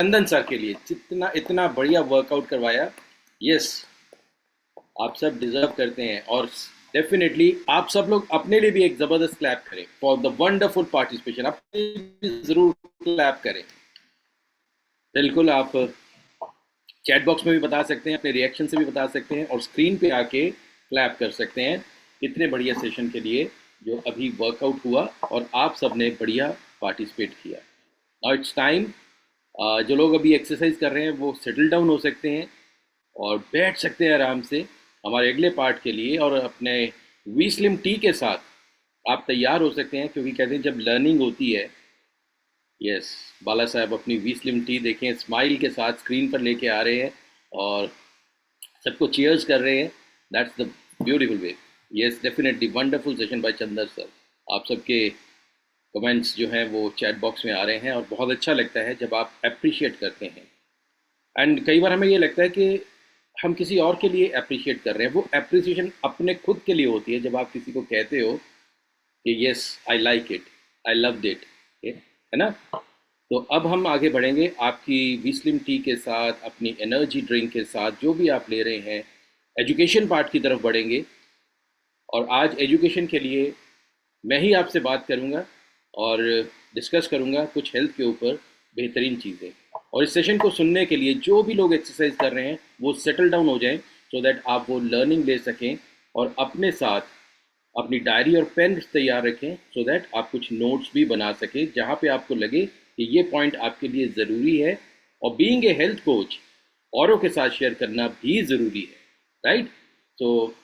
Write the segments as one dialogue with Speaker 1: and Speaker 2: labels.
Speaker 1: चंदन sir के लिए जितना इतना बढ़िया वर्कआउट करवाया। यस, आप सब डिजर्व करते हैं और डेफिनेटली आप सब लोग अपने लिए भी एक जबरदस्त क्लैप करें फॉर द वंडरफुल पार्टिसिपेशन। अपने लिए भी जरूर क्लैप करें। बिल्कुल, आप चैट बॉक्स में भी बता सकते हैं, अपने रिएक्शन से भी बता सकते हैं और स्क्रीन पे आके क्लैप कर सकते हैं इतने बढ़िया सेशन के लिए जो अभी वर्कआउट हुआ और आप सब ने बढ़िया पार्टिसिपेट किया। नाउ इट्स टाइम, जो लोग अभी एक्सरसाइज कर रहे हैं वो सेटल डाउन हो सकते हैं और बैठ सकते हैं आराम से हमारे अगले पार्ट के लिए, और अपने वी स्लिम टी के साथ आप तैयार हो सकते हैं, क्योंकि कहते हैं जब लर्निंग होती है। यस, बाला साहब अपनी वी स्लिम टी देखें स्माइल के साथ स्क्रीन पर लेके आ रहे हैं और सबको चीयर्स कर रहे हैं। That's the beautiful way. Yes, definitely wonderful session by Chander sir. आप सबके कमेंट्स जो हैं वो चैट बॉक्स में आ रहे हैं और बहुत अच्छा लगता है जब आप अप्रिशिएट करते हैं। एंड कई बार हमें ये लगता है कि हम किसी और के लिए अप्रिशिएट कर रहे हैं, वो अप्रिसिएशन अपने खुद के लिए होती है जब आप किसी को कहते हो कि yes I like it, I love it, है ना। तो अब हम आगे बढ़ेंगे आपकी विस्लिम टी के साथ, अपनी एनर्जी ड्रिंक के साथ, जो भी आप ले रहे हैं, एजुकेशन पार्ट की तरफ बढ़ेंगे। और आज एजुकेशन के लिए मैं ही आपसे बात करूंगा और डिस्कस करूंगा कुछ हेल्थ के ऊपर बेहतरीन चीज़ें। और इस सेशन को सुनने के लिए जो भी लोग एक्सरसाइज कर रहे हैं वो सेटल डाउन हो जाएं, सो दैट आप वो लर्निंग ले सकें और अपने साथ अपनी डायरी और पेन तैयार रखें, सो दैट आप कुछ नोट्स भी बना सकें जहाँ पे आपको लगे कि ये पॉइंट आपके लिए ज़रूरी है। और बीइंग ए हेल्थ कोच औरों के साथ शेयर करना भी ज़रूरी है, राइट। सो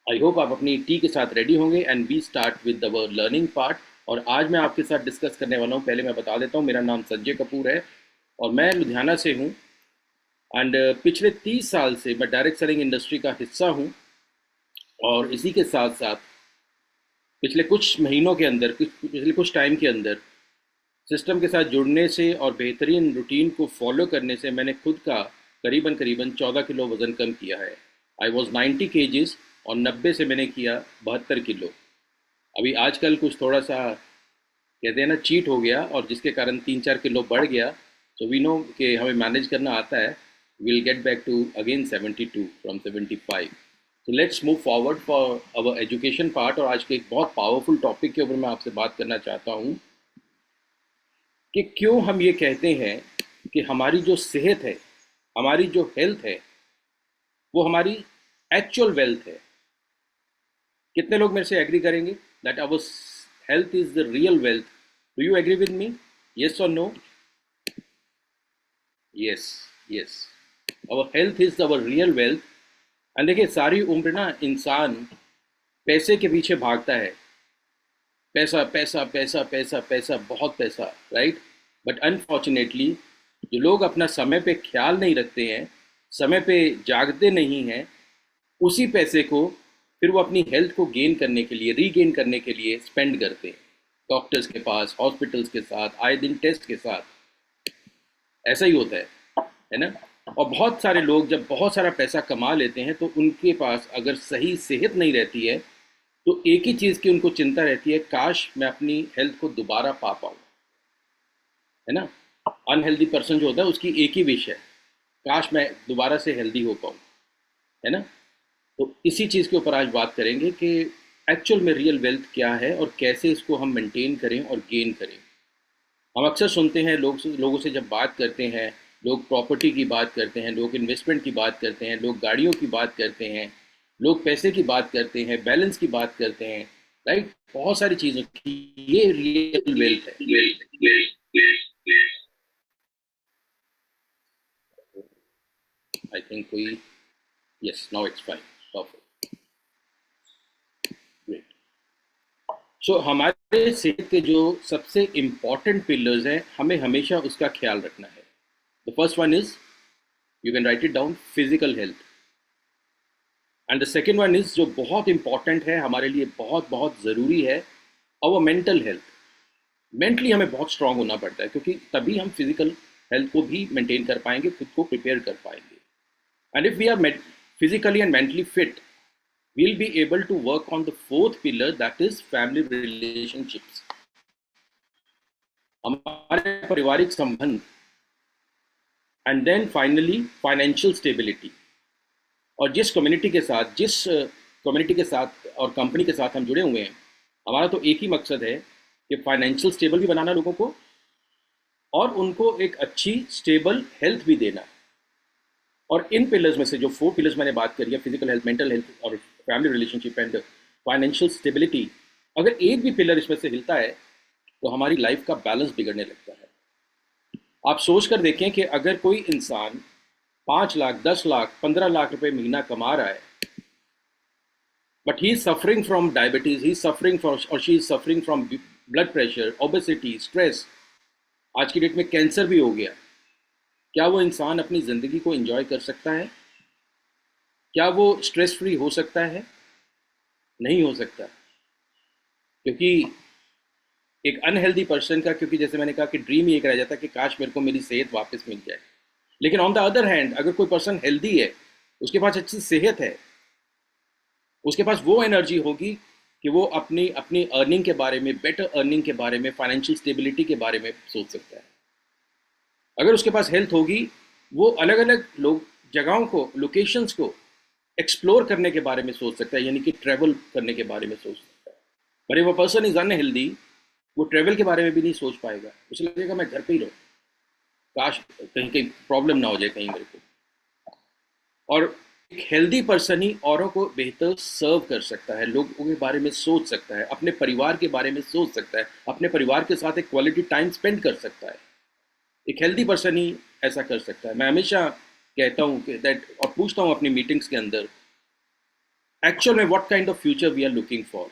Speaker 1: आई होप आप अपनी टी के साथ रेडी होंगे and we start with our learning part. और आज मैं आपके साथ डिस्कस करने वाला हूँ, पहले मैं बता देता हूँ, मेरा नाम संजय कपूर है और मैं लुधियाना से हूँ। एंड पिछले 30 साल से मैं डायरेक्ट सेलिंग इंडस्ट्री का हिस्सा हूँ और इसी के साथ साथ पिछले कुछ महीनों के अंदर, पिछले कुछ टाइम के अंदर सिस्टम के साथ जुड़ने से और बेहतरीन रूटीन को फॉलो करने से मैंने खुद का करीबन करीबन 14 किलो वज़न कम किया है। आई वॉज 90 kgs और 90 से मैंने किया 72 किलो। अभी आजकल कुछ थोड़ा सा कहते हैं ना चीट हो गया और जिसके कारण 3-4 किलो बढ़ गया। सो वी नो कि हमें मैनेज करना आता है। Will get back to again 72 from 75। तो let's move forward for our education part. और आज के एक बहुत पावरफुल टॉपिक के ऊपर मैं आपसे बात करना चाहता हूँ कि क्यों हम ये कहते हैं कि हमारी जो सेहत है, हमारी जो हेल्थ है, वो हमारी एक्चुअल वेल्थ है। कितने लोग मेरे से एग्री करेंगे that our health is the real wealth? Do you agree with me? Yes और no? Yes, yes, our health is our real wealth. And देखिए, सारी उम्र ना इंसान पैसे के पीछे भागता है। पैसा पैसा पैसा पैसा पैसा, बहुत पैसा, राइट। बट अनफॉर्चुनेटली जो लोग अपना समय पे ख्याल नहीं रखते हैं, समय पे जागते नहीं हैं, उसी पैसे को फिर वो अपनी हेल्थ को गेन करने के लिए, रीगेन करने के लिए स्पेंड करते हैं डॉक्टर्स के पास, हॉस्पिटल्स के साथ, आए दिन टेस्ट के साथ। ऐसा ही होता है ना। और बहुत सारे लोग जब बहुत सारा पैसा कमा लेते हैं तो उनके पास अगर सही सेहत नहीं रहती है तो एक ही चीज़ की उनको चिंता रहती है, काश मैं अपनी हेल्थ को दोबारा पा पाऊँ, है ना। अनहेल्दी पर्सन जो होता है उसकी एक ही विश है, काश मैं दोबारा से हेल्दी हो पाऊँ, है ना। तो इसी चीज़ के ऊपर आज बात करेंगे कि एक्चुअल में रियल वेल्थ क्या है और कैसे इसको हम मेंटेन करें और गेन करें। हम अक्सर सुनते हैं लोगों से जब बात करते हैं, लोग प्रॉपर्टी की बात करते हैं, लोग इन्वेस्टमेंट की बात करते हैं, लोग गाड़ियों की बात करते हैं, लोग पैसे की बात करते हैं, बैलेंस की बात करते हैं, राइट। बहुत सारी चीज़ों की ये रियल वेल्थ है। आई थिंक कोई, yes, now it's fine, perfect, great. So हमारे सेहत के जो सबसे इम्पॉर्टेंट पिलर्स हैं, हमें हमेशा उसका ख्याल रखना है। The first one is, you can write it down, physical health. And the second one is, जो बहुत इंपॉर्टेंट है हमारे लिए, बहुत बहुत ज़रूरी है, अवर मेंटल हेल्थ। मेंटली हमें बहुत स्ट्रांग होना पड़ता है, क्योंकि तभी हम फिजिकल हेल्थ को भी मेंटेन कर पाएंगे, खुद को प्रिपेयर कर पाएंगे। And if we are physically and mentally fit, we'll be able to work on the fourth pillar, that is family relationships। हमारे पारिवारिक संबंध and then finally financial stability. और जिस कम्युनिटी के साथ और कंपनी के साथ हम जुड़े हुए हैं, हमारा तो एक ही मकसद है कि फाइनेंशियल स्टेबल भी बनाना लोगों को, और उनको एक अच्छी स्टेबल हेल्थ भी देना। और इन पिलर्स में से जो 4 पिलर्स मैंने बात करी है, फिजिकल हेल्थ, मेंटल हेल्थ और family relationship and financial stability, अगर एक भी पिलर इसमें से हिलता है तो हमारी लाइफ का बैलेंस बिगड़ने लगता है। आप सोच कर देखें कि अगर कोई इंसान 5 लाख, 10 लाख, 15 लाख रुपए महीना कमा रहा है, but he is suffering from diabetes, he suffering from और she is suffering from blood pressure, obesity, stress, आज की डेट में कैंसर भी हो गया, क्या वो इंसान अपनी ज़िंदगी को एंजॉय कर सकता है? क्या वो स्ट्रेस फ्री हो सकता है? नहीं हो सकता, क्योंकि एक अनहेल्दी पर्सन का, क्योंकि जैसे मैंने कहा कि ड्रीम ही एक रह जाता है कि काश मेरे को मेरी सेहत वापस मिल जाए। लेकिन ऑन द अदर हैंड, अगर कोई पर्सन हेल्दी है, उसके पास अच्छी सेहत है, उसके पास वो एनर्जी होगी कि वो अपनी अपनी अर्निंग के बारे में, बेटर अर्निंग के बारे में, फाइनेंशियल स्टेबिलिटी के बारे में सोच सकता है। अगर उसके पास हेल्थ होगी, वो अलग अलग जगहों को, लोकेशंस को एक्सप्लोर करने के बारे में सोच सकता है, यानी कि ट्रैवल करने के बारे में सोच सकता है। पर वो पर्सन इज अनहेल्दी, वो ट्रैवल के बारे में भी नहीं सोच पाएगा, उसे लगेगा मैं घर पे ही रहूँ, काश कहीं कहीं प्रॉब्लम ना हो जाए कहीं मेरे को। और एक हेल्दी पर्सन ही औरों को बेहतर सर्व कर सकता है, लोगों के बारे में सोच सकता है, अपने परिवार के बारे में सोच सकता है, अपने परिवार के साथ एक क्वालिटी टाइम स्पेंड कर सकता है। एक हेल्दी पर्सन ही ऐसा कर सकता है। मैं हमेशा कहता हूँ कि दैट, और पूछता हूँ अपनी मीटिंग्स के अंदर, एक्चुअल में what kind of future we are looking for,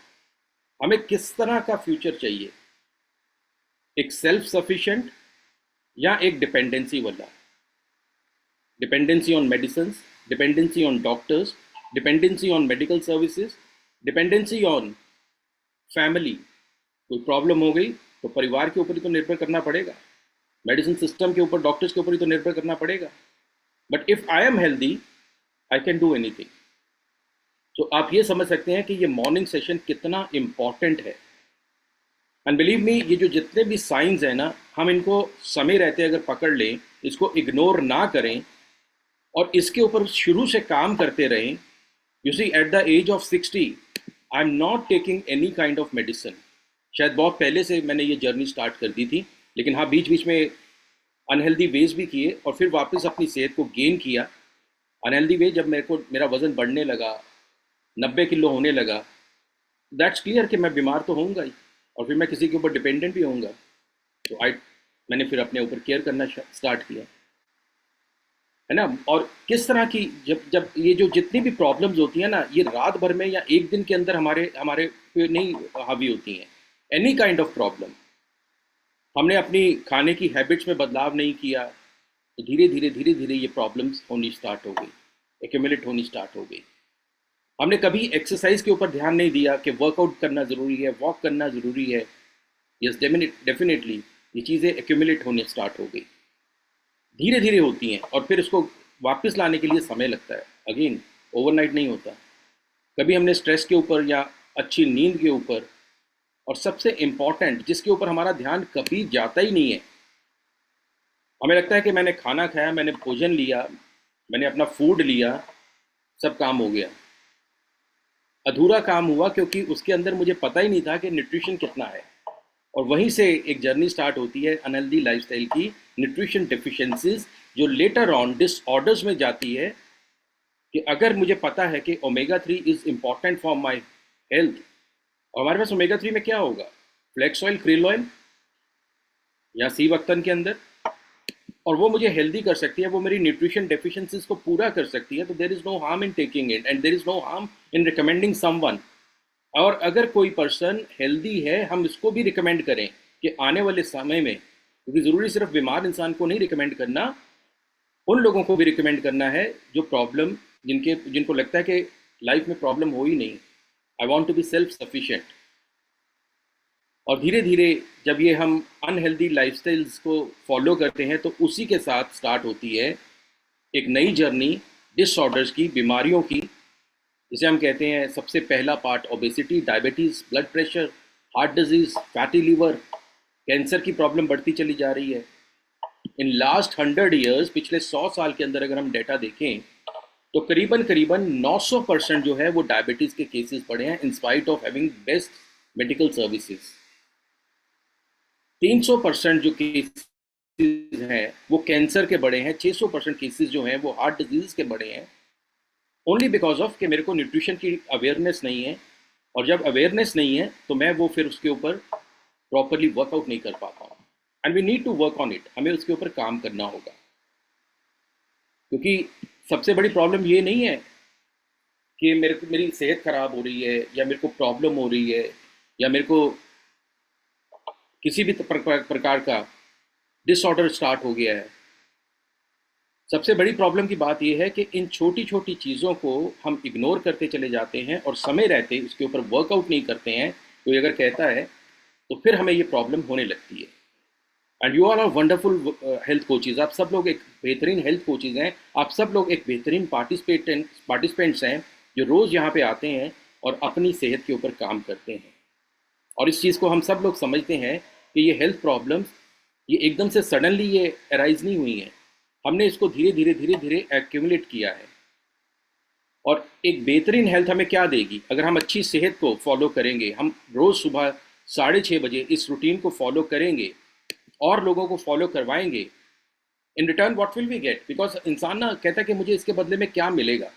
Speaker 1: हमें किस तरह का फ्यूचर चाहिए, एक सेल्फ सफिशिएंट या एक डिपेंडेंसी वाला? Dependency on medicine, dependency on doctors, dependency on medical services, dependency on family. कोई प्रॉब्लम हो गई तो परिवार के ऊपर ही तो निर्भर करना पड़ेगा, मेडिसिन सिस्टम के ऊपर, डॉक्टर्स के ऊपर ही तो निर्भर करना पड़ेगा। But if I am healthy, I can do anything. तो आप ये समझ सकते हैं कि ये मॉर्निंग सेशन कितना इंपॉर्टेंट है। एंड बिलीव मी, ये जो जितने भी साइंस हैं ना, हम इनको समय रहते अगर पकड़ लें, इसको इग्नोर ना करें और इसके ऊपर शुरू से काम करते रहें। You see, at the age of 60 I am not taking any kind of medicine. शायद बहुत पहले से मैंने ये जर्नी स्टार्ट कर दी थी, लेकिन हाँ, बीच बीच में अनहेल्दी वेज भी किए और फिर वापस अपनी सेहत को गेन किया। अनहेल्दी वे जब मेरा वज़न बढ़ने लगा, 90 किलो होने लगा, दैट्स क्लियर कि मैं बीमार तो होऊंगा ही, और फिर मैं किसी के ऊपर डिपेंडेंट भी होऊंगा। तो मैंने फिर अपने ऊपर केयर करना स्टार्ट किया, है ना। और किस तरह की, जब ये जो जितनी भी प्रॉब्लम्स होती हैं ना, ये रात भर में या एक दिन के अंदर हमारे हमारे पे नहीं हावी होती हैं। एनी काइंड ऑफ प्रॉब्लम, हमने अपनी खाने की हैबिट्स में बदलाव नहीं किया तो धीरे धीरे ये प्रॉब्लम्स होनी स्टार्ट हो गई, एक्यूमुलेट होनी स्टार्ट हो गई। हमने कभी एक्सरसाइज के ऊपर ध्यान नहीं दिया कि वर्कआउट करना ज़रूरी है, वॉक करना ज़रूरी है। यस, डेफिनेटली ये चीज़ें एक्यूमुलेट होने स्टार्ट हो गई, धीरे धीरे होती हैं, और फिर इसको वापस लाने के लिए समय लगता है। अगेन, ओवरनाइट नहीं होता। कभी हमने स्ट्रेस के ऊपर या अच्छी नींद के ऊपर, और सबसे इम्पॉर्टेंट जिसके ऊपर हमारा ध्यान कभी जाता ही नहीं है, हमें लगता है कि मैंने खाना खाया, मैंने भोजन लिया, मैंने अपना फूड लिया, सब काम हो गया। अधूरा काम हुआ, क्योंकि उसके अंदर मुझे पता ही नहीं था कि न्यूट्रिशन कितना है। और वहीं से एक जर्नी स्टार्ट होती है अनहेल्दी लाइफस्टाइल की, न्यूट्रिशन डेफिशिएंसीज, जो लेटर ऑन डिसऑर्डर्स में जाती है। कि अगर मुझे पता है कि omega 3 is important for my health, और हमारे पास ओमेगा 3 में क्या होगा, फ्लैक्स ऑयल, क्रिल ऑयल या सी वक्तन के अंदर, और वो मुझे हेल्दी कर सकती है, वो मेरी न्यूट्रिशन डेफिशिएंसीज को पूरा कर सकती है। तो there is no harm in taking it, and there is no harm in recommending someone. और अगर कोई पर्सन हेल्दी है, हम इसको भी रिकमेंड करें कि आने वाले समय में, क्योंकि ज़रूरी सिर्फ बीमार इंसान को नहीं रिकमेंड करना, उन लोगों को भी रिकमेंड करना है जो प्रॉब्लम, जिनको लगता है कि लाइफ में प्रॉब्लम हो ही नहीं, I want to be self sufficient. और धीरे धीरे जब ये हम अनहेल्दी लाइफस्टाइल्स को फॉलो करते हैं, तो उसी के साथ स्टार्ट होती है एक नई जर्नी डिसऑर्डर्स की, बीमारियों की, जिसे हम कहते हैं सबसे पहला part obesity, diabetes, blood pressure, heart disease, fatty liver, cancer की प्रॉब्लम बढ़ती चली जा रही है। इन लास्ट 100 ईयर्स, पिछले 100 साल के अंदर अगर हम डेटा देखें तो करीबन करीबन 900% जो है वो डायबिटीज के केसेस बढ़े हैं in spite of having best medical services. 300% जो केसेस हैं वो कैंसर के बढ़े हैं, 600% केसेस जो हैं वो हार्ट डिजीज के बढ़े हैं, ओनली बिकॉज ऑफ कि मेरे को न्यूट्रिशन की अवेयरनेस नहीं है। और जब अवेयरनेस नहीं है तो मैं वो फिर उसके ऊपर प्रॉपरली वर्कआउट नहीं कर पाता हूँ। And we need to work on it, हमें उसके ऊपर काम करना होगा। क्योंकि सबसे बड़ी प्रॉब्लम ये नहीं है कि मेरी सेहत खराब हो रही है या मेरे को प्रॉब्लम हो रही है या मेरे को किसी भी प्रकार का डिसऑर्डर स्टार्ट हो गया है। सबसे बड़ी प्रॉब्लम की बात यह है कि इन छोटी छोटी चीज़ों को हम इग्नोर करते चले जाते हैं और समय रहते उसके ऊपर वर्कआउट नहीं करते हैं। कोई अगर कहता है तो फिर हमें ये प्रॉब्लम होने लगती है। And you are are wonderful health coaches, आप सब लोग एक बेहतरीन हेल्थ कोचेज हैं, आप सब लोग एक बेहतरीन पार्टिसिपेंट्स हैं जो रोज़ यहाँ पे आते हैं और अपनी सेहत के ऊपर काम करते हैं। और इस चीज़ को हम सब लोग समझते हैं कि ये हेल्थ प्रॉब्लम्स ये एकदम से सडनली ये अराइज नहीं हुई हैं, हमने इसको धीरे धीरे धीरे धीरे एक्यूमुलेट किया है। और एक बेहतरीन हेल्थ हमें क्या देगी? अगर हम अच्छी सेहत को फॉलो करेंगे, हम रोज़ सुबह 6:30 बजे इस रूटीन को फॉलो करेंगे और लोगों को फॉलो करवाएंगे, in return what will we get? Because इंसान ना कहता है कि मुझे इसके बदले में क्या मिलेगा।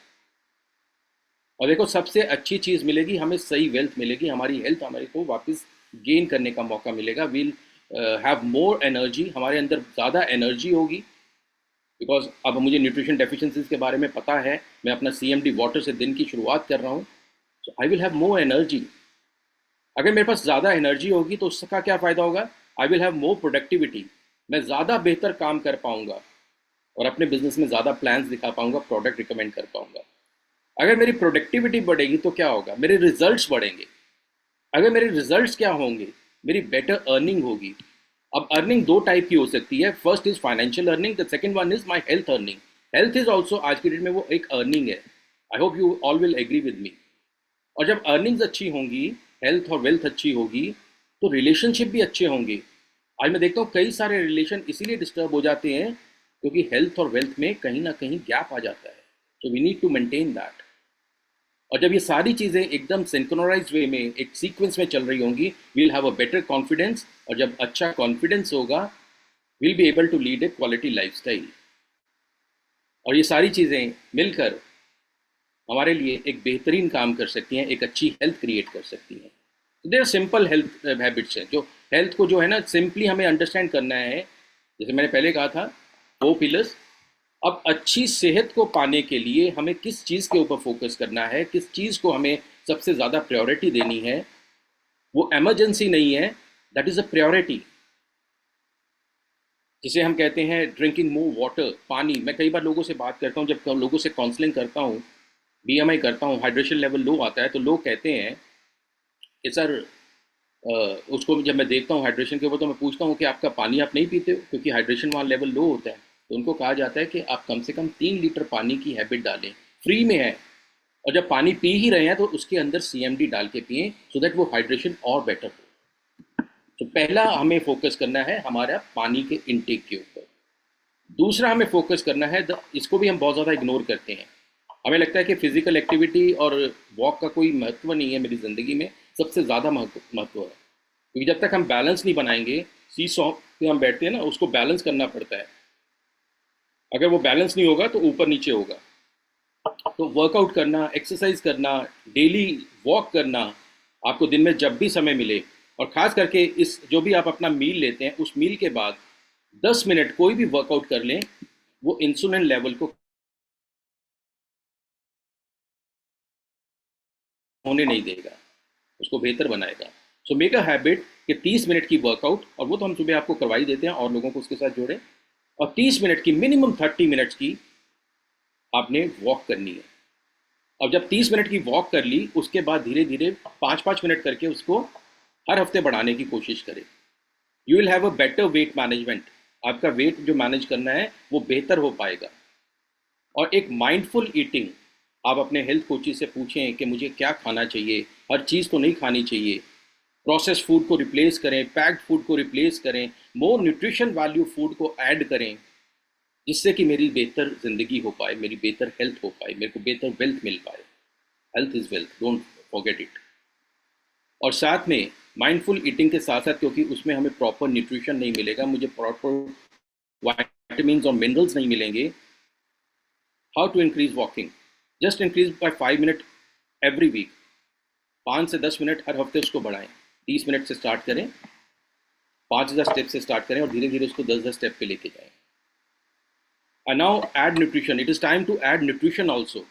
Speaker 1: और देखो, सबसे अच्छी चीज़ मिलेगी हमें, सही वेल्थ मिलेगी, हमारी हेल्थ हमारे को वापस गेन करने का मौका मिलेगा। वील हैव मोर एनर्जी, हमारे अंदर ज़्यादा एनर्जी होगी। बिकॉज अब मुझे न्यूट्रिशन डेफिशिएंसीज के बारे में पता है, मैं अपना CMD वाटर से दिन की शुरुआत कर रहा हूँ, so I will have more energy. अगर मेरे पास ज़्यादा एनर्जी होगी तो उसका क्या फ़ायदा होगा? आई विल हैव मोर प्रोडक्टिविटी, मैं ज़्यादा बेहतर काम कर पाऊँगा और अपने बिजनेस में ज़्यादा प्लान्स दिखा पाऊँगा, प्रोडक्ट रिकमेंड कर पाऊँगा। अगर मेरी प्रोडक्टिविटी बढ़ेगी तो क्या होगा? मेरे रिजल्ट्स बढ़ेंगे। अगर मेरे रिजल्ट्स क्या होंगे? मेरी बेटर अर्निंग होगी। अब अर्निंग दो टाइप की हो सकती है, first is financial earning, the second one is my health earning. Health is also आज की डेट में वो एक अर्निंग है। I hope you all will agree with me. और जब अर्निंग्स अच्छी होंगी, हेल्थ और वेल्थ अच्छी होगी, तो रिलेशनशिप भी अच्छे होंगे। आज मैं देखता हूँ कई सारे रिलेशन इसीलिए डिस्टर्ब हो जाते हैं क्योंकि हेल्थ और वेल्थ में कहीं ना कहीं गैप आ जाता है। So we need to maintain that. और जब ये सारी चीज़ें एकदम सिंक्रोनाइज वे में एक सीक्वेंस में चल रही होंगी, we'll have a better confidence. और जब अच्छा कॉन्फिडेंस होगा, will be able to lead a quality lifestyle. और ये सारी चीज़ें मिलकर हमारे लिए एक बेहतरीन काम कर सकती हैं, एक अच्छी हेल्थ क्रिएट कर सकती हैं। तो देयर सिंपल हेल्थ हैबिट्स हैं जो हेल्थ को जो है ना सिंपली हमें अंडरस्टैंड करना है। जैसे मैंने पहले कहा था, 4 पिलर्स। अब अच्छी सेहत को पाने के लिए हमें किस चीज़ के ऊपर फोकस करना है, किस चीज़ को हमें सबसे ज़्यादा प्रायोरिटी देनी है। वो एमरजेंसी नहीं है, दैट इज़ अ प्रायोरिटी। जिसे हम कहते हैं ड्रिंकिंग मोर वाटर, पानी। मैं कई बार लोगों से बात करता हूँ, जब लोगों से काउंसलिंग करता हूँ, BMI करता हूँ, हाइड्रेशन लेवल लो आता है, तो लोग कहते हैं कि सर उसको जब मैं देखता हूँ हाइड्रेशन के ऊपर, तो मैं पूछता हूँ कि आपका पानी आप नहीं पीते हो, क्योंकि हाइड्रेशन वहाँ लेवल लो होता है। तो उनको कहा जाता है कि आप कम से कम 3 लीटर पानी की हैबिट डालें, फ्री में है। और जब पानी पी ही रहे हैं तो उसके अंदर CMD डाल के पिएं, सो दैट वो हाइड्रेशन और बेटर हो। तो पहला हमें फोकस करना है हमारा पानी के इनटेक के ऊपर। दूसरा हमें फोकस करना है, इसको भी हम बहुत ज़्यादा इग्नोर करते हैं। हमें लगता है कि फिजिकल एक्टिविटी और वॉक का कोई महत्व नहीं है मेरी ज़िंदगी में, सबसे ज़्यादा महत्व है। क्योंकि जब तक हम बैलेंस नहीं बनाएंगे, सीसॉ पे हम बैठते हैं ना, उसको बैलेंस करना पड़ता है। अगर वो बैलेंस नहीं होगा तो ऊपर नीचे होगा। तो वर्कआउट करना, एक्सरसाइज करना, डेली वॉक करना, आपको दिन में जब भी समय मिले, और ख़ास करके इस जो भी आप अपना मील लेते हैं उस मील के बाद 10 मिनट कोई भी वर्कआउट कर लें, वो इंसुलिन लेवल को होने नहीं देगा, उसको बेहतर बनाएगा। सो मेक अ हैबिट कि 30 मिनट की वर्कआउट, और वो तो हम सुबह आपको करवाई देते हैं और लोगों को उसके साथ जोड़ें। और 30 मिनट की, मिनिमम 30 मिनट्स की आपने वॉक करनी है। और जब 30 मिनट की वॉक कर ली, उसके बाद धीरे धीरे 5-5 मिनट करके उसको हर हफ्ते बढ़ाने की कोशिश करें। You will have a better weight management, आपका वेट जो मैनेज करना है वो बेहतर हो पाएगा। और एक माइंडफुल ईटिंग, आप अपने हेल्थ कोचेज से पूछें कि मुझे क्या खाना चाहिए, हर चीज़ तो नहीं खानी चाहिए। प्रोसेस फूड को रिप्लेस करें, पैक्ड फूड को रिप्लेस करें, मोर न्यूट्रिशन वैल्यू फूड को ऐड करें, जिससे कि मेरी बेहतर ज़िंदगी हो पाए, मेरी बेहतर हेल्थ हो पाए, मेरे को बेहतर वेल्थ मिल पाए। Health is wealth, don't forget it. और साथ में माइंडफुल ईटिंग के साथ साथ, क्योंकि उसमें हमें प्रॉपर न्यूट्रिशन नहीं मिलेगा, मुझे प्रॉपर वाइटामिन और मिनरल्स नहीं मिलेंगे। How to increase walking? Just increase by 5 minute every week. 5 से 10 मिनट हर हफ्ते उसको बढ़ाएं। 30 मिनट से स्टार्ट करें, 5,000 स्टेप से स्टार्ट करें और धीरे धीरे उसको 10,000 स्टेप पे लेके जाएं। And now add nutrition. It is time to add nutrition also,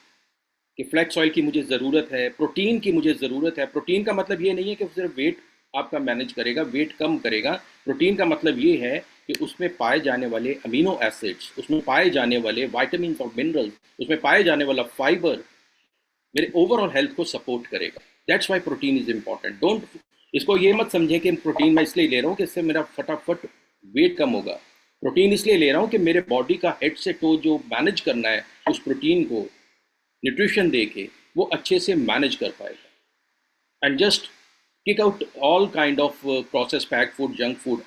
Speaker 1: कि फ्लैक्स ऑयल की मुझे ज़रूरत है, प्रोटीन की मुझे ज़रूरत है। प्रोटीन का मतलब ये नहीं है कि सिर्फ वेट आपका मैनेज करेगा, वेट कम करेगा। प्रोटीन का मतलब ये है कि उसमें पाए जाने वाले अमीनो एसिड्स, उसमें पाए जाने वाले वाइटामिन और मिनरल्स, उसमें पाए जाने वाला फाइबर मेरे ओवरऑल हेल्थ को सपोर्ट करेगा। That's why protein is important. Don't इसको ये मत समझें कि प्रोटीन मैं इसलिए ले रहा हूँ कि इससे मेरा फटाफट वेट कम होगा। प्रोटीन इसलिए ले रहा हूँ कि मेरे बॉडी का हेड से टो जो मैनेज करना है, उस प्रोटीन को न्यूट्रिशन दे के वो अच्छे से मैनेज कर पाएगा। And just kick out all kind of process pack food, junk food.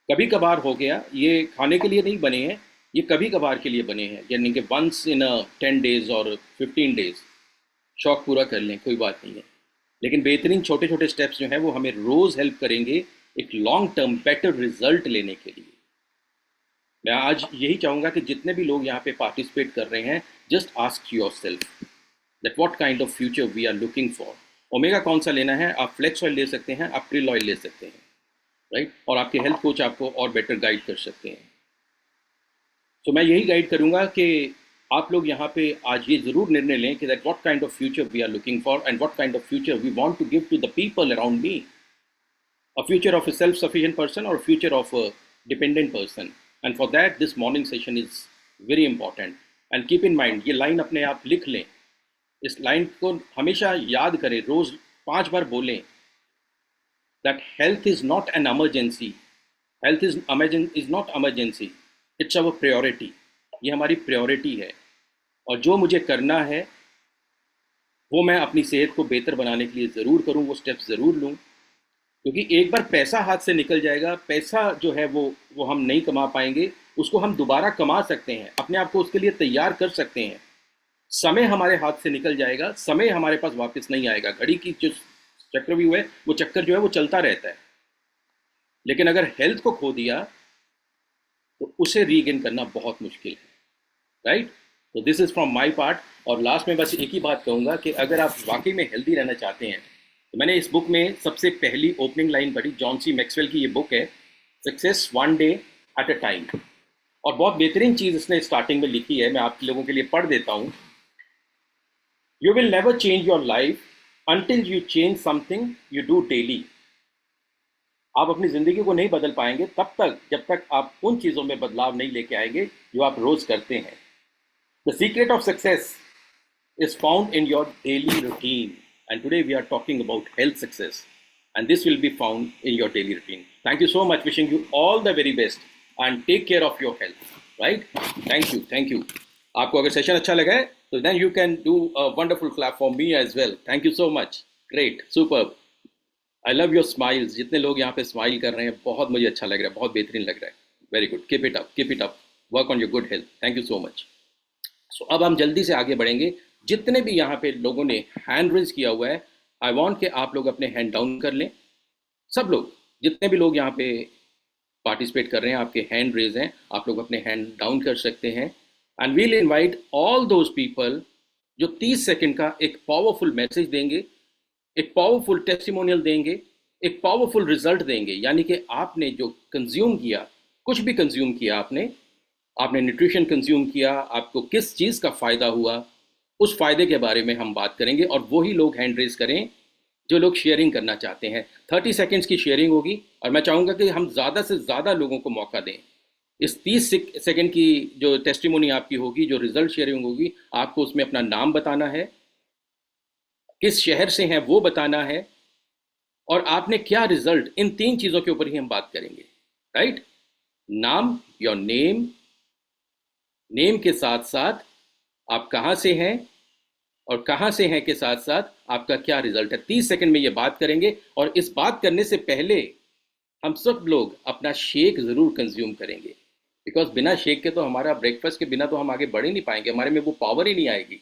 Speaker 1: कभी कभार हो गया, ये खाने के लिए नहीं बने हैं, ये कभी कभार के लिए बने हैं, यानी कि वंस इन 10 डेज और 15 डेज शौक पूरा कर लें, कोई बात नहीं है। लेकिन बेहतरीन छोटे छोटे स्टेप्स जो हैं वो हमें रोज़ हेल्प करेंगे एक लॉन्ग टर्म बेटर रिजल्ट लेने के लिए। मैं आज यही चाहूँगा कि जितने भी लोग यहाँ पे पार्टिसिपेट कर रहे हैं, just ask yourself that what kind of future we are looking for. Omega कौन सा लेना है? आप फ्लेक्स ऑयल ले सकते हैं, आप क्रिल ऑयल ले सकते हैं, राइट? और आपके हेल्थ कोच आपको और बेटर गाइड कर सकते हैं। तो मैं यही गाइड करूँगा कि आप लोग यहाँ पे आज ये ज़रूर निर्णय लें कि that what kind of future we are looking for and what kind of future we want to give to the people around me. A future of a self-sufficient person or a future of a dependent person. And for that, this morning session is very important. And keep in mind, ये line अपने आप लिख लें, इस line को हमेशा याद करें, रोज 5 बार बोलें, that health is not an emergency. Health is not emergency. It's our priority. ये हमारी प्रायोरिटी है, और जो मुझे करना है वो मैं अपनी सेहत को बेहतर बनाने के लिए ज़रूर करूँ, वो स्टेप्स ज़रूर लूँ। क्योंकि एक बार पैसा हाथ से निकल जाएगा, पैसा जो है वो हम नहीं कमा पाएंगे, उसको हम दोबारा कमा सकते हैं, अपने आप को उसके लिए तैयार कर सकते हैं। समय हमारे हाथ से निकल जाएगा, समय हमारे पास वापस नहीं आएगा। घड़ी की जो चक्रव्यूह है, वो चक्कर जो है वो चलता रहता है। लेकिन अगर हेल्थ को खो दिया तो उसे रीगेन करना बहुत मुश्किल है, राइट? तो this is from my part. और लास्ट में बस एक ही बात कहूँगा कि अगर आप वाकई में हेल्दी रहना चाहते हैं, तो मैंने इस बुक में सबसे पहली ओपनिंग लाइन पढ़ी, जॉन सी मैक्सवेल की ये बुक है, success one day at a time. और बहुत बेहतरीन चीज़ इसने स्टार्टिंग में लिखी है, मैं आप लोगों के लिए पढ़ देता हूँ। You will never change your life until you change something you do daily. आप अपनी ज़िंदगी को नहीं बदल पाएंगे तब तक जब तक आप उन चीज़ों में बदलाव नहीं लेके आएंगे जो आप रोज़ करते हैं। The secret of success is found in your daily routine, and today we are talking about health success, and this will be found in your daily routine. Thank you so much, wishing you all the very best and take care of your health, right? Thank you. आपको अगर session अच्छा लगा है तो then you can do a wonderful clap for me as well. Thank you so much. Great, superb. I love your smiles. जितने लोग यहाँ पे स्माइल कर रहे हैं, बहुत मुझे अच्छा लग रहा है, बहुत बेहतरीन लग रहा है। Very good, keep it up, work on your good health. Thank you so much. So अब हम जल्दी से आगे बढ़ेंगे। जितने भी यहाँ पे लोगों ने हैंड रेज किया हुआ है, आई वांट कि आप लोग अपने हैंड डाउन कर लें। सब लोग, जितने भी लोग यहाँ पे पार्टिसिपेट कर रहे हैं, आपके हैंड रेज हैं, आप लोग अपने हैंड डाउन कर सकते हैं। And we'll invite all those people जो 30 सेकंड का एक पावरफुल मैसेज देंगे, एक पावरफुल टेस्टिमोनियल देंगे, एक पावरफुल रिजल्ट देंगे। यानी कि आपने जो कंज्यूम किया, कुछ भी कंज्यूम किया, आपने न्यूट्रिशन कंज्यूम किया, आपको किस चीज़ का फ़ायदा हुआ, उस फ़ायदे के बारे में हम बात करेंगे। और वही लोग हैंड रेज करें जो लोग शेयरिंग करना चाहते हैं। 30 सेकेंड्स की शेयरिंग होगी, और मैं चाहूँगा कि हम ज़्यादा से ज़्यादा लोगों को मौका दें। इस 30 सेकेंड की जो टेस्टिमोनी आपकी होगी, जो रिजल्ट शेयरिंग होगी, आपको उसमें अपना नाम बताना है, किस शहर से हैं वो बताना है, और आपने क्या रिजल्ट, इन 3 चीज़ों के ऊपर ही हम बात करेंगे, राइट? नाम, योर नेम के साथ साथ आप कहाँ से हैं, और कहाँ से हैं के साथ साथ आपका क्या रिजल्ट है। 30 सेकंड में ये बात करेंगे, और इस बात करने से पहले हम सब लोग अपना शेक ज़रूर कंज्यूम करेंगे, बिकॉज बिना शेक के तो, हमारा ब्रेकफास्ट के बिना तो हम आगे बढ़ ही नहीं पाएंगे, हमारे में वो पावर ही नहीं आएगी,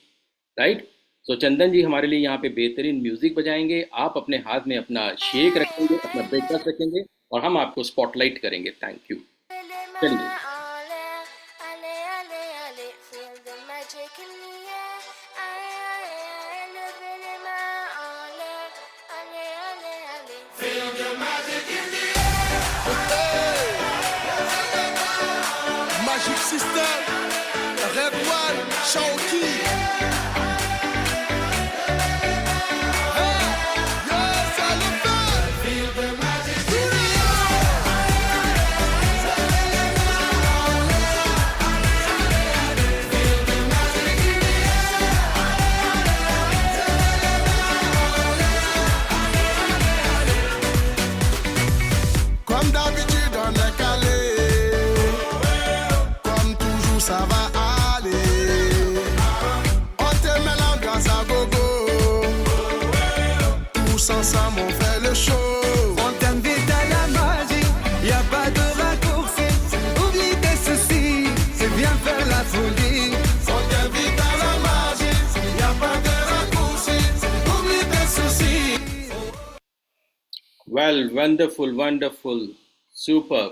Speaker 1: राइट। सो चंदन जी हमारे लिए यहाँ पे बेहतरीन म्यूजिक बजाएंगे, आप अपने हाथ में अपना शेक रखेंगे, अपना ब्रेकफास्ट रखेंगे, और हम आपको स्पॉटलाइट करेंगे। Thank you. चलिए।
Speaker 2: Magic System, Red One, Shaoki. Comme d'habitude, on est calé. Comme toujours, ça va aller. On te met l'ambiance à gogo. Tous ensemble, on fait le show.
Speaker 3: On t'invite à la magie, y a pas de raccourci. Oublie tes soucis, c'est bien faire la folie.
Speaker 2: On t'invite à la magie. Y a pas de raccourci. Oublie tes soucis.
Speaker 1: Well, wonderful wonderful, super.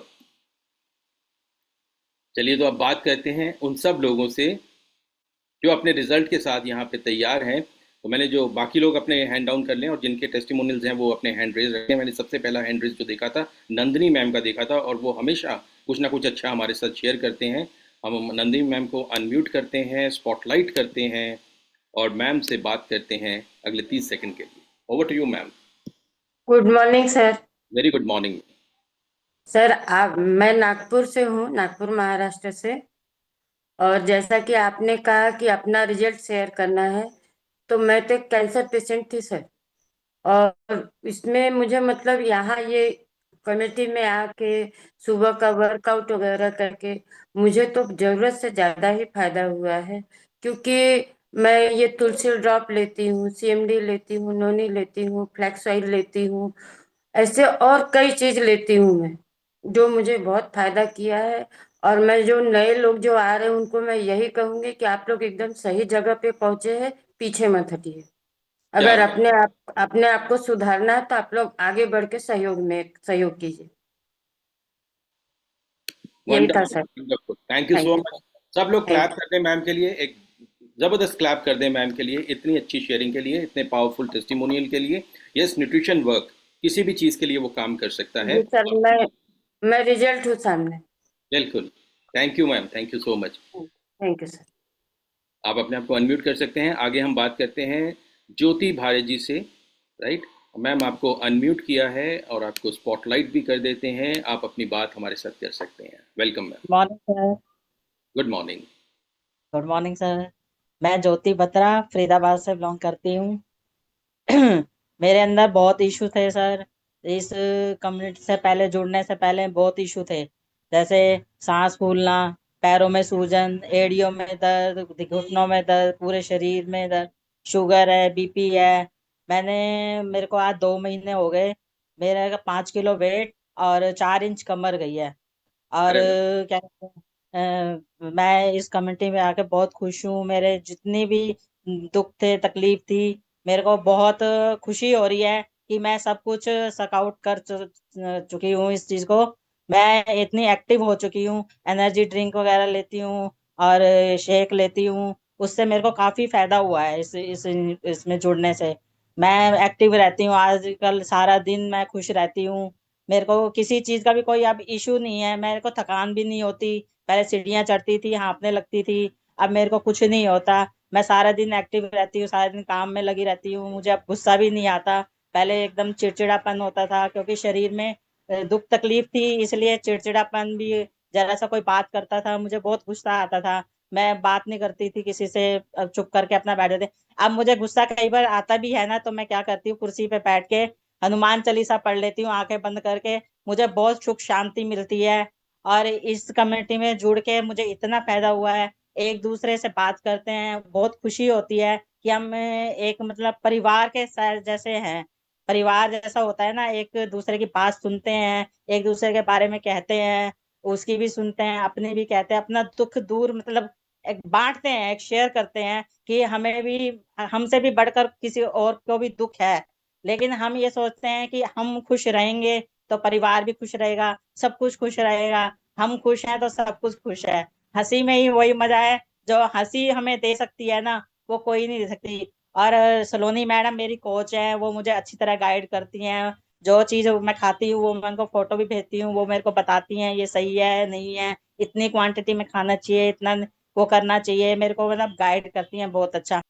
Speaker 1: चलिए, तो अब बात करते हैं उन सब लोगों से जो अपने रिजल्ट के साथ यहाँ पे तैयार हैं। तो मैंने जो बाकी लोग अपने हैंड डाउन कर लें, और जिनके टेस्टिमोनियल्स हैं वो अपने हैंड रेज रखें। मैंने सबसे पहला हैंड रेज जो देखा था, नंदिनी मैम का देखा था, और वो हमेशा कुछ ना कुछ अच्छा हमारे साथ शेयर करते हैं। हम नंदिनी मैम को अनम्यूट करते हैं, स्पॉटलाइट करते हैं, और मैम से बात करते हैं अगले 30 सेकंड के लिए। Over to you ma'am.
Speaker 4: Good morning sir.
Speaker 1: Very good morning.
Speaker 4: Sir मैं नागपुर से हूँ, नागपुर महाराष्ट्र से। और जैसा कि आपने कहा कि अपना रिजल्ट शेयर करना है, तो मैं तो एक कैंसर पेशेंट थी सर। और इसमें मुझे मतलब यहाँ ये कमेटी में आके सुबह का वर्कआउट वगैरह करके मुझे तो जरूरत से ज्यादा ही फायदा हुआ है। क्योंकि मैं ये तुलसी ड्रॉप लेती हूँ, सीएमडी लेती हूँ, नोनी लेती हूँ, फ्लैक्स ऑयल लेती हूँ, ऐसे और कई चीज लेती हूँ मैं, जो मुझे बहुत फायदा किया है। और मैं जो नए लोग जो आ रहे हैं उनको मैं यही कहूंगी कि आप लोग एकदम सही जगह पे पहुंचे हैं, पीछे मत हटिए।
Speaker 1: क्या
Speaker 4: अगर अपने आप को सुधारना है तो आप लोग आगे बढ़ के सहयोग कीजिए। यही था
Speaker 1: wonderful
Speaker 4: sir.
Speaker 1: Wonderful, thank you so
Speaker 4: thank you.
Speaker 1: Much. सब लोग
Speaker 4: थैंक
Speaker 1: क्लैप कर दें मैम के लिए, एक ज़बरदस्त क्लैप कर दें मैम के लिए, इतनी अच्छी शेयरिंग के लिए, इतने पावरफुल टेस्टिमोनियल के लिए। यस, न्यूट्रिशन वर्क किसी भी चीज़ के लिए वो काम कर सकता
Speaker 4: यू
Speaker 1: है।
Speaker 4: जी सर, मैं रिजल्ट हूँ सामने।
Speaker 1: बिल्कुल। Thank you ma'am, thank you so much.
Speaker 4: Thank you sir.
Speaker 1: आप अपने आप को अनम्यूट कर सकते हैं। आगे हम बात करते हैं ज्योति भारे जी से, राइट। मैम आपको अनम्यूट किया है, और आपको स्पॉटलाइट भी कर देते हैं, आप अपनी बात हमारे साथ कर सकते हैं। Welcome ma'am.
Speaker 5: Morning sir.
Speaker 1: Good morning.
Speaker 5: Good morning sir. मैं ज्योति बत्रा फरीदाबाद से बिलोंग करती हूँ। मेरे अंदर बहुत इशू थे सर। इस कम्युनिटी से पहले, जुड़ने से पहले बहुत इशू थे। जैसे सांस फूलना, पैरों में सूजन, एड़ियों में दर्द, घुटनों में दर्द, पूरे शरीर में दर्द, शुगर है, बीपी है। मेरे को आज 2 महीने हो गए। मेरा 5 किलो वेट और 4 इंच कमर गई है। और
Speaker 1: अरे वाह।
Speaker 5: क्या कहते हैं, मैं इस कम्युनिटी में आके बहुत खुश हूँ। मेरे जितनी भी दुख थे, तकलीफ थी, मेरे को बहुत खुशी हो रही है कि मैं सब कुछ सक आउट कर चुकी हूँ इस चीज को। मैं इतनी एक्टिव हो चुकी हूँ, एनर्जी ड्रिंक वगैरह लेती हूँ और शेक लेती हूँ। उससे मेरे को काफी फायदा हुआ है इसमें जुड़ने से। मैं एक्टिव रहती हूँ, आजकल सारा दिन मैं खुश रहती हूँ। मेरे को किसी चीज का भी कोई अब इशू नहीं है, मेरे को थकान भी नहीं होती। पहले सीढ़ियाँ चढ़ती थी, हाँफने लगती थी, अब मेरे को कुछ नहीं होता। मैं सारा दिन एक्टिव रहती हूँ, सारा दिन काम में लगी रहती हूँ। मुझे अब गुस्सा भी नहीं आता। पहले एकदम चिड़चिड़ापन होता था, क्योंकि शरीर में दुख तकलीफ थी, इसलिए चिड़चिड़ापन भी। जरा सा कोई बात करता था, मुझे बहुत गुस्सा आता था। मैं बात नहीं करती थी किसी से, अब चुप करके अपना बैठे थे। अब मुझे गुस्सा कई बार आता भी है ना, तो मैं क्या करती हूँ, कुर्सी पे बैठ के हनुमान चालीसा पढ़ लेती हूँ आंखें बंद करके। मुझे बहुत सुख शांति मिलती है। और इस कम्युनिटी में जुड़ के मुझे इतना फायदा हुआ है। एक दूसरे से बात करते हैं, बहुत खुशी होती है कि हम एक मतलब परिवार के जैसे हैं। परिवार जैसा होता है ना, एक दूसरे की बात सुनते हैं, एक दूसरे के बारे में कहते हैं, उसकी भी सुनते हैं, अपनी भी कहते हैं, अपना दुख दूर मतलब एक बांटते हैं, एक शेयर करते हैं कि हमें भी, हमसे भी बढ़कर किसी और को भी दुख है। लेकिन हम ये सोचते हैं कि हम खुश रहेंगे तो परिवार भी खुश रहेगा, सब कुछ खुश रहेगा। हम खुश हैं तो सब कुछ खुश है। हंसी में ही वही मजा है, जो हंसी हमें दे सकती है ना, वो कोई नहीं दे सकती। और सलोनी मैडम मेरी कोच है, वो मुझे अच्छी तरह गाइड करती हैं। जो चीज मैं खाती हूँ वो मैं उनको फोटो भी भेजती हूँ, वो मेरे को बताती हैं ये सही है नहीं है, इतनी क्वांटिटी में खाना चाहिए, इतना वो करना चाहिए, मेरे को मतलब गाइड करती हैं बहुत अच्छा।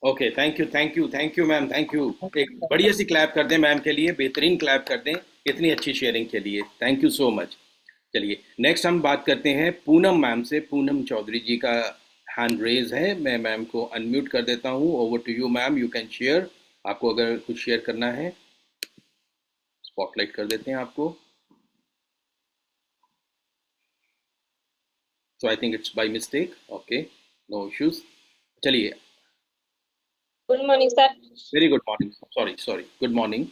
Speaker 1: Okay, thank you ma'am, thank you. एक बढ़िया सी क्लैप कर दें मैम के लिए, बेहतरीन क्लैप कर दें इतनी अच्छी शेयरिंग के लिए। Thank you so much. चलिए नेक्स्ट हम बात करते हैं पूनम मैम से। पूनम चौधरी जी का हैंड रेज है, मैं मैम को अनम्यूट कर देता हूँ। Over to you ma'am, you can share. आपको अगर कुछ शेयर करना है, स्पॉटलाइट कर देते हैं आपको। So I think it's by mistake. Okay, no issues. चलिए,
Speaker 6: good morning sir.
Speaker 1: Very good morning. Sorry, good morning.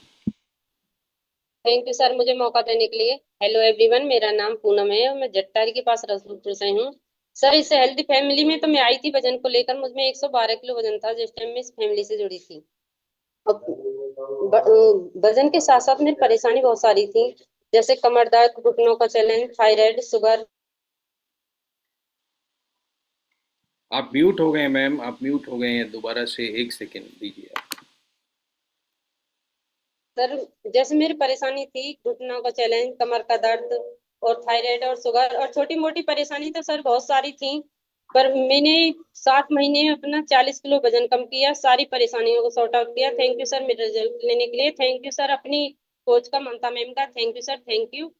Speaker 6: Thank you sir मुझे मौका देने के लिए। हेलो एवरीवन, मेरा नाम पूनम है और मैं जट्टारी के पास रसूलपुर से हूँ। सर इस हेल्दी फैमिली में तो मैं आई थी वजन को लेकर, मुझमें 112 किलो वजन था जिस टाइम मैं इस फैमिली से जुड़ी थी। अब वजन के साथ साथ मेरी परेशानी बहुत सारी थी, जैसे कमर दर्द, घुटनों का चैलेंज, थायराइड, शुगर।
Speaker 1: आप म्यूट हो गए हैं मैम, आप म्यूट हो गए हैं। दोबारा से एक सेकेंड दीजिए आप।
Speaker 6: सर जैसे मेरी परेशानी थी, घुटनों का चैलेंज, कमर का दर्द और थायराइड और शुगर और छोटी मोटी परेशानी तो सर बहुत सारी थी, पर मैंने 7 महीने में अपना 40 किलो वजन कम किया, सारी परेशानियों को सॉर्ट आउट किया। थैंक यू सर मेरे रिजल्ट लेने के लिए। थैंक यू सर अपनी कोच का, ममता मैम का। Thank you sir, thank you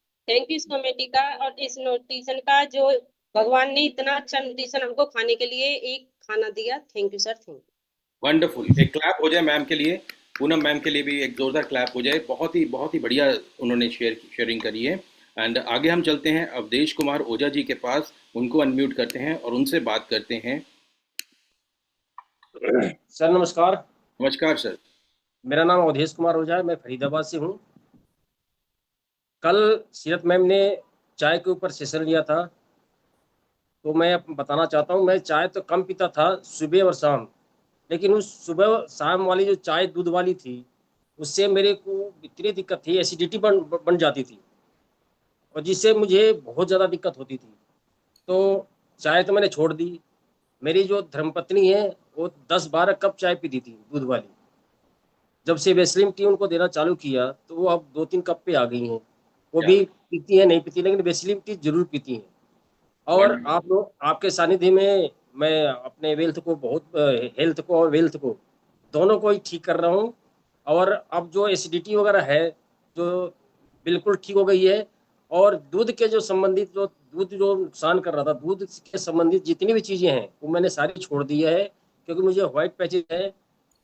Speaker 6: इस कमेटी का और इस न्यूट्रिशन का, जो भगवान ने इतना अच्छा न्यूट्रिशन हमको खाने के लिए एक खाना दिया। Thank you sir, thank you.
Speaker 1: Wonderful. एक क्लैप हो जाए मैम के लिए, पूनम मैम के लिए भी एक जोरदार क्लैप हो जाए। बहुत ही बढ़िया उन्होंने शेयरिंग करी है। एंड आगे हम चलते हैं अवधेश कुमार ओझा जी के पास, उनको अनम्यूट करते हैं और उनसे बात करते हैं।
Speaker 7: सर नमस्कार।
Speaker 1: नमस्कार सर।
Speaker 7: मेरा नाम अवधेश कुमार ओझा है, मैं फरीदाबाद से हूँ। कल सीरत मैम ने चाय के ऊपर सेशन लिया था, तो मैं बताना चाहता हूँ, मैं चाय तो कम पीता था सुबह और शाम, लेकिन उस सुबह शाम वाली जो चाय दूध वाली थी, उससे मेरे को इतनी दिक्कत थी, एसिडिटी बन जाती थी और जिससे मुझे बहुत ज़्यादा दिक्कत होती थी। तो चाय तो मैंने छोड़ दी। मेरी जो धर्मपत्नी है वो 10-12 कप चाय पीती थी दूध वाली। जब से वेस्लिन टी उनको देना चालू किया तो वो अब 2-3 कप पे आ गई हैं। वो भी पीती है, नहीं पीती, लेकिन वेस्लिन टी जरूर पीती हैं। और आप लोग, आपके सानिध्य में मैं अपने हेल्थ को और वेल्थ को दोनों को ही ठीक कर रहा हूँ। और अब जो एसिडिटी वगैरह है जो बिल्कुल ठीक हो गई है। और दूध के जो संबंधित जो नुकसान कर रहा था, दूध के संबंधित जितनी भी चीज़ें हैं वो मैंने सारी छोड़ दी है, क्योंकि मुझे व्हाइट पैचेज है।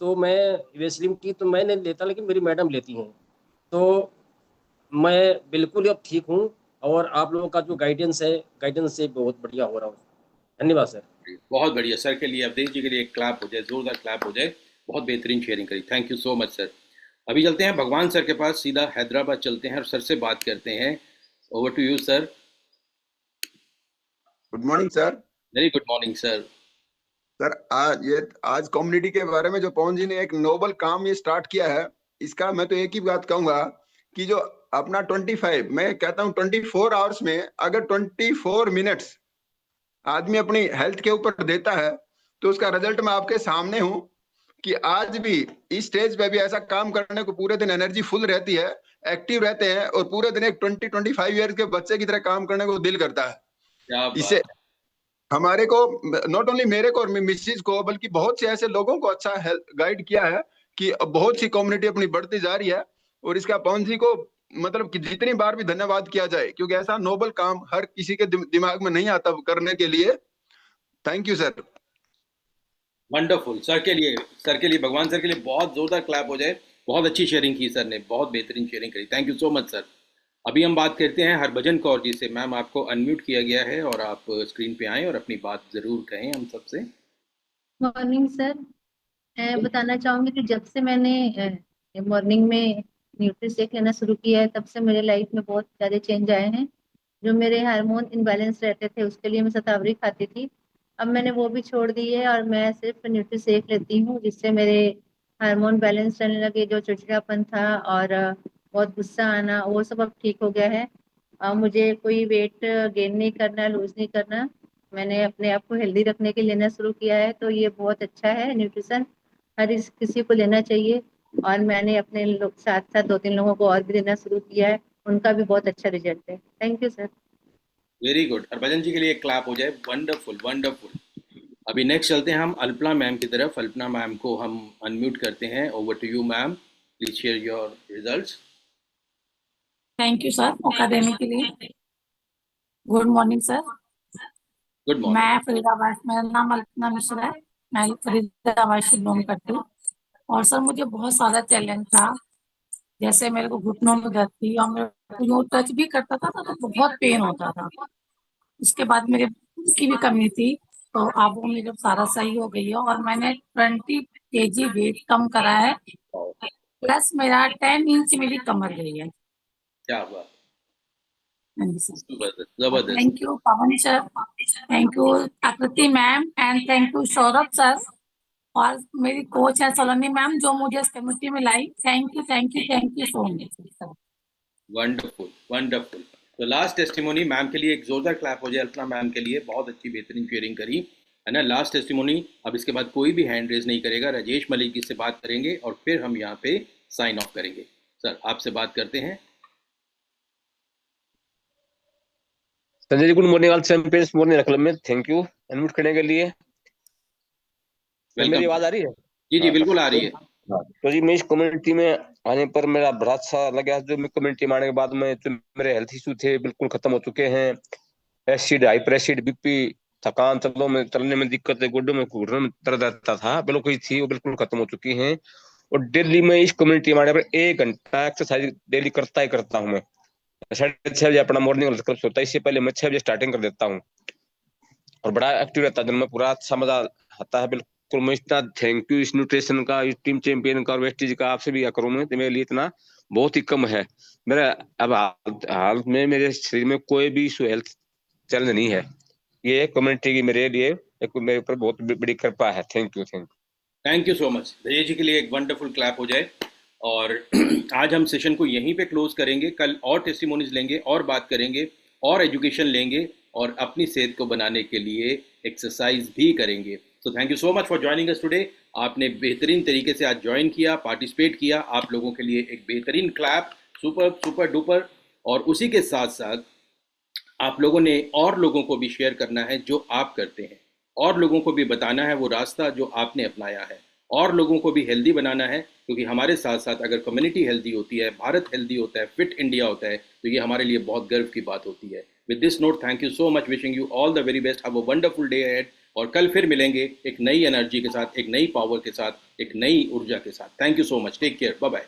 Speaker 7: तो मैं वेस्लिन टी तो मैं नहीं लेता, लेकिन मेरी मैडम लेती हैं, तो मैं बिल्कुल अब ठीक हूँ। और आप लोगों का जो गाइडेंस से बहुत बढ़िया हो रहा हूँ। धन्यवाद सर।
Speaker 1: बहुत बढ़िया सर के लिए, अवधेश जी के लिए एक क्लैप हो जाए, जोरदार क्लैप हो जाए। बहुत बेहतरीन शेयरिंग करी, thank you so much sir. अभी चलते हैं भगवान सर के पास, सीधा हैदराबाद चलते हैं और सर से बात करते हैं। Over to you sir.
Speaker 8: Good morning sir.
Speaker 1: Very good morning sir.
Speaker 8: Sir आज कम्युनिटी के बारे में जो पवन जी ने एक नोबल काम ये स्टार्ट किया है, इसका मैं तो एक ही बात कहूंगा कि जो अपना 25, मैं कहता हूं 24 आवर्स में अगर 24 मिनट्स आदमी अपनी हेल्थ के ऊपर देता है तो उसका रिजल्ट मैं आपके सामने हूं कि आज भी इस स्टेज पे भी ऐसा काम करने को पूरे दिन एनर्जी फुल रहती है, एक्टिव रहते हैं और पूरे दिन एक 20-25 ईयर्स के बच्चे की तरह काम करने को दिल करता है। इससे हमारे को, नॉट ओनली मेरे को और मिसिज को, बल्कि बहुत से ऐसे लोगों को अच्छा गाइड किया है कि बहुत सी कम्युनिटी अपनी बढ़ती जा रही है। और इसका पवन जी को मतलब कि जितनी बार भी धन्यवाद किया जाए, क्योंकि ऐसा नोबल काम हर किसी के दिमाग में नहीं आता करने के लिए। Thank you sir.
Speaker 1: Wonderful. Sir के लिए भगवान सर के लिए बहुत जोरदार क्लैप हो जाए। बहुत अच्छी शेयरिंग की सर ने, बहुत बेहतरीन शेयरिंग करी। Thank you so much sir. अभी हम बात करते हैं हरभजन कौर जी से। मैम आपको अनम्यूट किया गया है और आप स्क्रीन पे आएँ और अपनी बात जरूर कहें हम सबसे।
Speaker 9: Morning sir. मैं बताना चाहूंगी कि जब से मैंने मॉर्निंग में न्यूट्रीशेक लेना शुरू किया है तब से मेरे लाइफ में बहुत ज़्यादा चेंज आए हैं। जो मेरे हार्मोन इनबैलेंस रहते थे उसके लिए मैं शतावरी खाती थी, अब मैंने वो भी छोड़ दी है और मैं सिर्फ न्यूट्रीशेक लेती हूँ, जिससे मेरे हार्मोन बैलेंस रहने लगे। जो चिड़चिड़ापन था और बहुत गुस्सा आना वो सब अब ठीक हो गया है। मुझे कोई वेट गेन नहीं करना, लूज नहीं करना। मैंने अपने आप को हेल्दी रखने के लिए लेना शुरू किया है, तो ये बहुत अच्छा है न्यूट्रिशन, किसी को लेना चाहिए। और मैंने अपने लोग साथ साथ 2-3 लोगों को और भी देना शुरू किया है, उनका भी बहुत अच्छा रिजल्ट है। Thank you sir.
Speaker 1: Very good. Harbhajan ji के लिए एक क्लैप हो जाए। Wonderful wonderful. अभी नेक्स्ट चलते हैं हम अल्पना मैम की तरफ। अल्पना मैम को हम अनम्यूट करते हैं। Over to you ma'am, please share your results.
Speaker 10: Thank you sir मौका देने के लिए। Good morning sir.
Speaker 1: Good morning.
Speaker 10: मैं फरीदाबाद, मेरा नाम अल्पना मिश्रा है, मैं फरीदाबाद से बिलोंग करती हूँ। और सर मुझे बहुत सारा चैलेंज था, जैसे मेरे को घुटनों में दर्द थी और मेरे को यूं टच भी करता था तो बहुत पेन होता था। उसके बाद मेरे की भी कमी थी, तो अब वो मेरे सारा सही हो गई है और मैंने 20 kg वेट कम करा है, प्लस मेरा 10 इंच मेरी कमर गई है।
Speaker 1: क्या बात।
Speaker 10: हाँ जी सर।
Speaker 1: जबरदस्त जबरदस्त।
Speaker 10: Thank you Pawan sir, thank you Aakriti ma'am and thank you Saurabh sir, और मेरी कोच है सलोनी मैम जो मुझे इस कमेटी में लाई। Thank you so much.
Speaker 1: Wonderful wonderful. तो लास्ट टेस्टिमोनी मैम के लिए एक जोरदार क्लैप हो जाए। अल्पना मैम के लिए बहुत अच्छी बेहतरीन शेयरिंग करी है ना। Last testimony. अब इसके बाद कोई भी हैंड रेज नहीं करेगा, राजेश मलिक जी से बात करेंगे और फिर हम यहाँ पे साइन ऑफ करेंगे। सर आपसे बात करते हैं।
Speaker 7: Sanjay ji, good morning all champions morning club में थैंक यू अनम्यूट करने के लिए। मेरी आवाज आ रही है?
Speaker 1: जी जी बिल्कुल आ रही है।
Speaker 7: तो जी मैं इस कम्युनिटी में आने पर मेरा बड़ा अच्छा लगा। जो मैं कम्युनिटी में आने के बाद में जो मेरे हेल्थ इशू थे बिल्कुल खत्म हो चुके हैं। एसिड, हाइपर एसिड, बीपी, थकान, चलने में दिक्कत है, गुड्डों में घुटनों में दर्द रहता था, बिल्कुल थी वो बिल्कुल खत्म हो चुकी हैं। और डेली में इस कम्युनिटी में आने पर 1 घंटा एक्सरसाइज डेली करता हूँ मैं। 6:30 बजे अपना मॉर्निंग क्लब सोता है, इससे पहले मैं 6 बजे स्टार्टिंग कर देता हूँ और बड़ा एक्टिव रहता है दिन में, पूरा अच्छा मजा आता है। बिल्कुल मैं इतना थैंक यू इस न्यूट्रिशन का, इस टीम चैंपियन का और वेस्टेज का आपसे भी करूँ मैं, तो मेरे लिए इतना बहुत ही कम है। मेरा अब हाल में मेरे शरीर में कोई भी हेल्थ चैलेंज नहीं है। ये कम्युनिटी की मेरे लिए मेरे ऊपर बहुत बड़ी कृपा है। Thank you
Speaker 1: thank you so much. Rajesh ji के लिए एक वंडरफुल क्लैप हो जाए। और आज हम सेशन को यहीं पे क्लोज करेंगे। कल और टेस्टिमोनीज लेंगे और बात करेंगे और एजुकेशन लेंगे और अपनी सेहत को बनाने के लिए एक्सरसाइज भी करेंगे। तो thank you so much for joining us today. आपने बेहतरीन तरीके से आज ज्वाइन किया, पार्टिसिपेट किया। आप लोगों के लिए एक बेहतरीन क्लैप, सुपर सुपर डुपर। और उसी के साथ साथ आप लोगों ने और लोगों को भी शेयर करना है जो आप करते हैं, और लोगों को भी बताना है वो रास्ता जो आपने अपनाया है, और लोगों को भी हेल्दी बनाना है। क्योंकि हमारे साथ साथ अगर कम्युनिटी हेल्दी होती है, भारत हेल्दी होता है, फिट इंडिया होता है, तो ये हमारे लिए बहुत गर्व की बात होती है। With this note, thank you so much, wishing you all the very best, have a wonderful day ahead. और कल फिर मिलेंगे एक नई एनर्जी के साथ, एक नई पावर के साथ, एक नई ऊर्जा के साथ। Thank you so much, take care, bye bye.